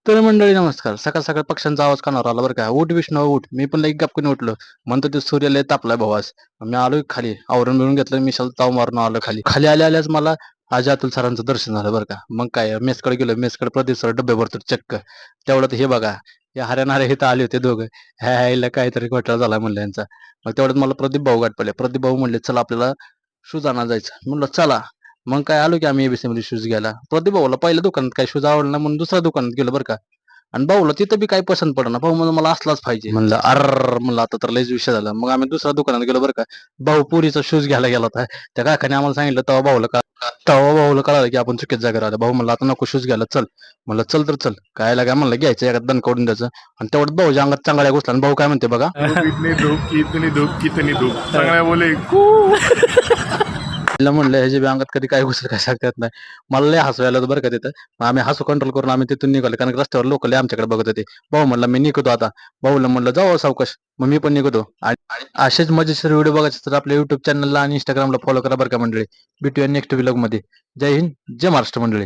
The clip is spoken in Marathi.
तर मंडळी नमस्कार. सकाळ सकाळ पक्ष्यांचा आवाज कानावर आला बरं का. उठ विष्णू उठ. मी पण लई गपकन उठलो. म्हणतो ते सूर्य लय तापलाय भावास. मी आलोय खाली आवरून बिरून घेतलं मिशाल ताव मारून आलो खाली. खाली आल्याच मला आज अतुल सरांचं दर्शन झालं बरं का. मग काय मेसकडे गेलो. मेसकडे प्रदीप सर डब्बे भरतो चक्क. तेवढ्यात हे बघा हे हऱ्या इथं आले होते दोघं. ह्याला काहीतरी घोटाळा झाला म्हणलं यांचा. मग तेवढ्यात मला प्रदीप भाऊ गाठ पडले. प्रदीप भाऊ म्हणले चला आपल्याला शूज आणायला जायचं. म्हणलं चला. मग काय आलो की आम्ही एबीसी मध्ये शूज घ्यायला. प्रदीप भाऊला पहिल्या दुकानात काय शूज आवडला म्हणून दुसऱ्या दुकानात गेलो बरं का. आणि भाऊला तिथं बी काही पसंत पडना. भाऊ म्हणलं मला असलाच पाहिजे. म्हणलं म्हणलं आता तर लयच विषय झाला. मग आम्ही दुसऱ्या दुकानात गेलो बरं का. भाऊ पुरीचा शूज घ्यायला गेला होता. त्या काकाने आम्हाला सांगितलं तेव्हा भाऊला कळालं की आपण चुकीच्या जागेवर आलो. भाऊ म्हणला आता नको शूज घ्यायला चल. म्हणलं चल तर चल. काय लागा म्हणलं घ्यायचं एखाद दण काढून द्यायचं. आणि तेवढं भाऊच्या अंगात चांगल्या घुसला. आणि भाऊ काय म्हणते बघा. इतनी धूप की इतनी धूप कितनी धूप सगळ्या बोले तिला म्हणलं ह्याच्या बी अंगात कधी काय घुसल काय सांगता येत नाही. मला लय हसू आलं होतं बरं का तिथं. मग आम्ही हसू कंट्रोल करून आम्ही तिथून निघालो. कारण रस्त्यावर लोक लय आमच्याकडे बघत होते. भाऊ म्हणला मी निघतो आता. भाऊला म्हणलं जाऊ सावकाश. मग मी पण निघतो. आणि असेच मजेशीर व्हिडिओ बघायचे तर आपल्या युट्यूब चॅनलला आणि इंस्टाग्रामला फॉलो करा बरं का मंडळी. भेटूया नेक्स्ट व्लॉग मध्ये. जय हिंद जय महाराष्ट्र मंडळी.